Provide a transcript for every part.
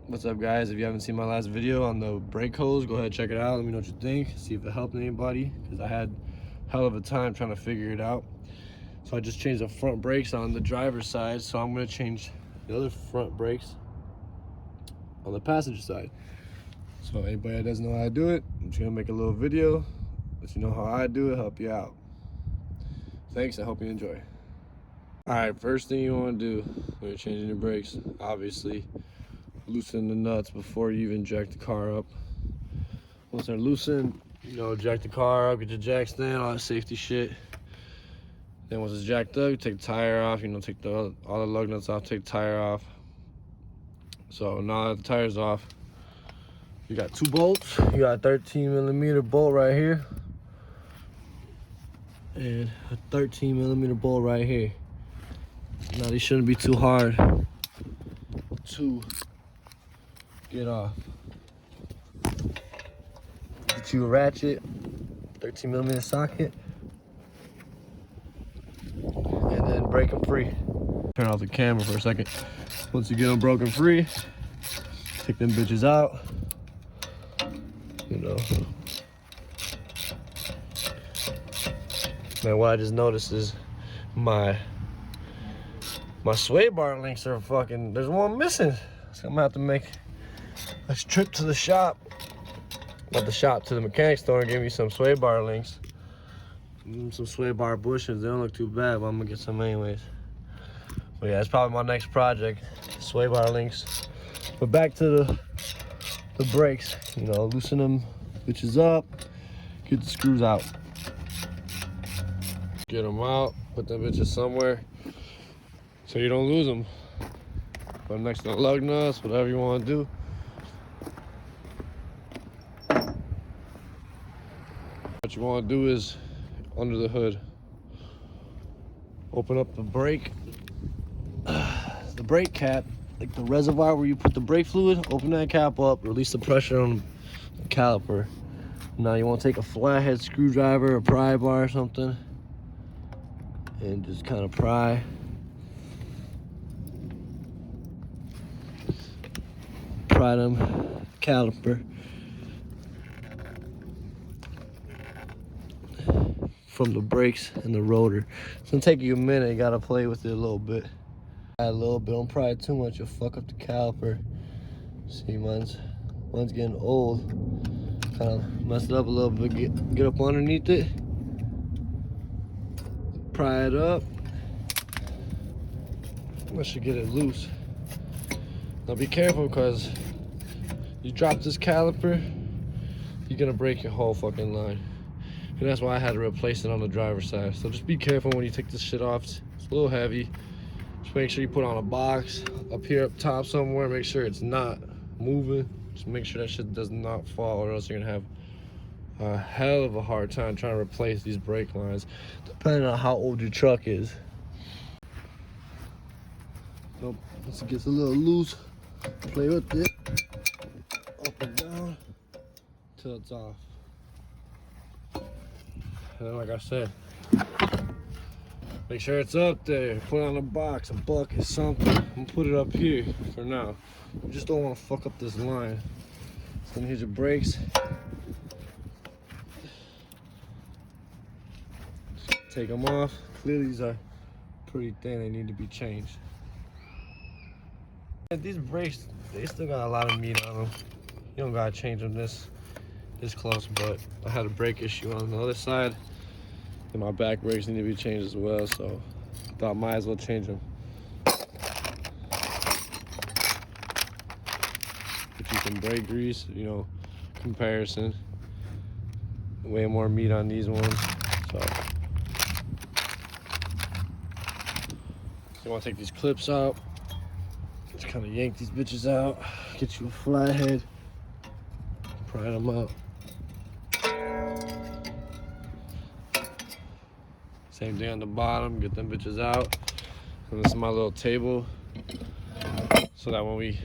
What's up, guys? If you haven't seen my last video on the brake hose, go ahead and check it out. Let me know what you think, see if it helped anybody, because I had hell of a time trying to figure it out. So I just changed the front brakes on the driver's side, so I'm going to change the other front brakes on the passenger side. So anybody that doesn't know how to do it, I'm just going to make a little video, let you know how I do it, help you out. Thanks, I hope you enjoy. Alright, first thing you want to do when you're changing your brakes, obviously, loosen the nuts before you even jack the car up. Once they're loosened, jack the car up, get your jack stand, all that safety shit. Then once it's jacked up, you take the tire off, take all the lug nuts off, take the tire off. So now that the tire's off, you got two bolts. You got a 13mm bolt right here and a 13mm bolt right here. Now these shouldn't be too hard to get off. Get you a ratchet, 13mm socket, and then break them free. Turn off the camera for a second. Once you get them broken free, take them bitches out. Man, what I just noticed is my sway bar links are fucking, there's one missing. So I'm gonna have to make a trip to the shop. Not the shop, to the mechanic store, and give me some sway bar links. Some sway bar bushings. They don't look too bad, but I'm gonna get some anyways. But yeah, that's probably my next project, sway bar links. But back to the brakes, loosen them bitches up, get the screws out. Get them out, put them bitches somewhere so you don't lose them. Put them next to the lug nuts, whatever you want to do. What you want to do is, under the hood, open up the brake cap, like the reservoir where you put the brake fluid. Open that cap up, release the pressure on the caliper. Now you want to take a flathead screwdriver, a pry bar or something, and just kind of pry. Pry them caliper from the brakes and the rotor. It's gonna take you a minute. You gotta play with it a little bit. Add a little bit. Don't pry it too much. You'll fuck up the caliper. See, mine's getting old. Kind of messed it up a little bit. Get up underneath it. Pry it up. I should get it loose. Now be careful, because you drop this caliper, you're gonna break your whole fucking line. And that's why I had to replace it on the driver's side. So just be careful when you take this shit off. It's a little heavy. Just make sure you put on a box up here up top somewhere. Make sure it's not moving. Just make sure that shit does not fall, or else you're gonna have a hell of a hard time trying to replace these brake lines, depending on how old your truck is. So once it gets a little loose, play with it, up and down, till it's off. And then, like I said, make sure it's up there. Put it on a box, a bucket, something. I'm gonna put it up here for now. You just don't want to fuck up this line. So then here's your brakes. Take them off. Clearly these are pretty thin. They need to be changed. And these brakes, they still got a lot of meat on them. You don't gotta change them this close, but I had a brake issue on the other side, and my back brakes need to be changed as well, so I thought I might as well change them. Get you some brake grease, comparison. Way more meat on these ones, so. You want to take these clips out, just kind of yank these bitches out, get you a flathead, pry them out. Same thing on the bottom, get them bitches out. And this is my little table, so that when we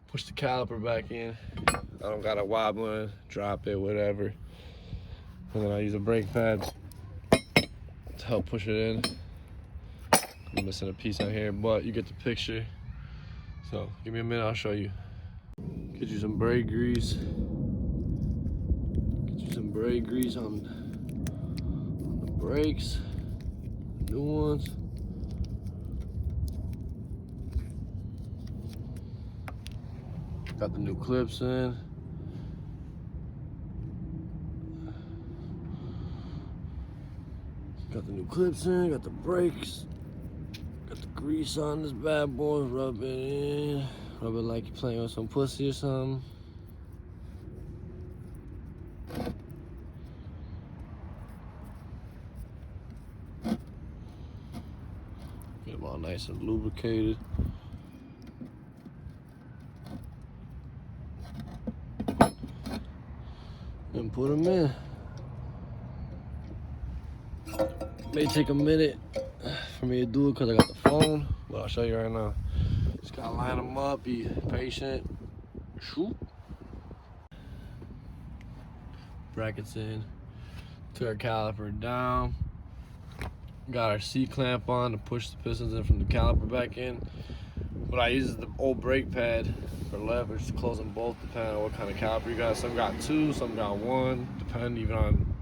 push the caliper back in, I don't gotta wobble it, drop it, whatever. And then I use a brake pad to help push it in. I'm missing a piece out here, but you get the picture. So give me a minute, I'll show you. Get you some brake grease. Get you some brake grease on the brakes. New ones. Got the new clips in. Got the new clips in, got the brakes. Got the grease on this bad boy. Rub it in. Rub it like you're playing with some pussy or something. Get them all nice and lubricated. And put them in. May take a minute for me to do it because I got the phone, but I'll show you right now. Just gotta line them up, be patient. Shoot. Brackets in. Took our caliper down. Got our C-clamp on to push the pistons in from the caliper back in. What I use is the old brake pad for leverage to close them both, depending on what kind of caliper you got. Some got 2, some got 1, depending even on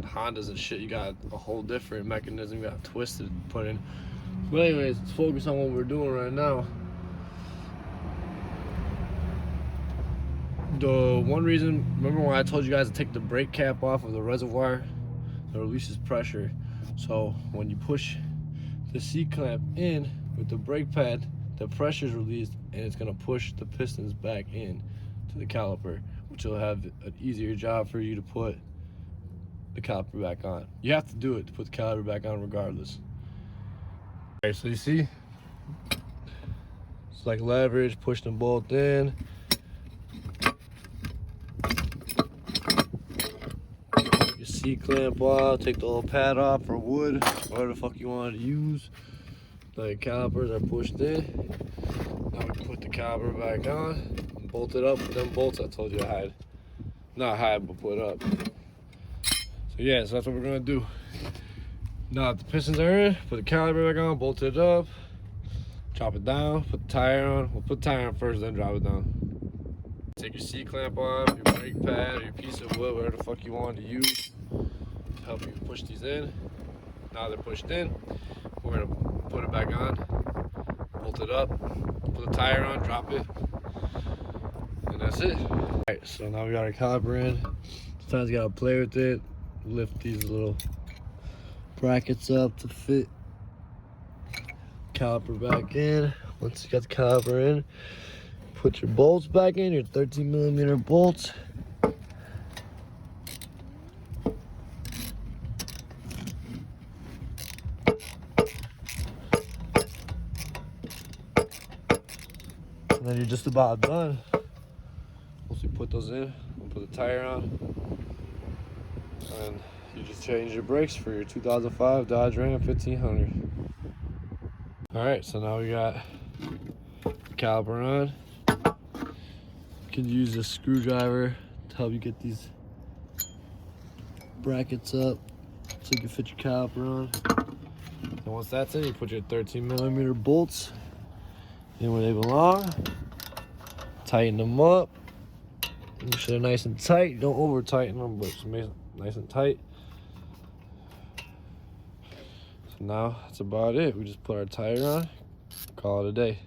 Hondas and shit. You got a whole different mechanism. You got twisted to put in. But anyways, let's focus on what we're doing right now. The one reason, remember when I told you guys to take the brake cap off of the reservoir? It releases pressure. So when you push the C-clamp in with the brake pad, the pressure is released and it's gonna push the pistons back in to the caliper, which will have an easier job for you to put the caliper back on. You have to do it to put the caliper back on regardless. Okay, so you see, it's like leverage, push them both in. Your C-clamp off, take the little pad off or wood, whatever the fuck you want to use. The calipers are pushed in. Now we put the caliper back on, bolt it up with them bolts I told you I had. Not hide, but put up. So yeah, so that's what we're gonna do. Now that the pistons are in, put the caliper back on, bolt it up, drop it down, put the tire on. We'll put the tire on first, then drop it down. Take your C-clamp off, your brake pad, or your piece of wood, whatever the fuck you want to use to help you push these in. Now they're pushed in, we're gonna put it back on, bolt it up, put the tire on, drop it, and that's it. All right, so now we got our caliper in. Sometimes you gotta play with it, lift these little brackets up to fit caliper back in. Once you got the caliper in, put your bolts back in, your 13mm bolts. And then you're just about done. Once you put those in, we'll put the tire on. And you just change your brakes for your 2005 Dodge Ram 1500. All right, so now we got the caliper on. You can use a screwdriver to help you get these brackets up so you can fit your caliper on. And once that's in, you put your 13mm bolts in where they belong. Tighten them up. Make sure they're nice and tight. Don't over tighten them, but just make it nice and tight. So now that's about it. We just put our tire on, call it a day.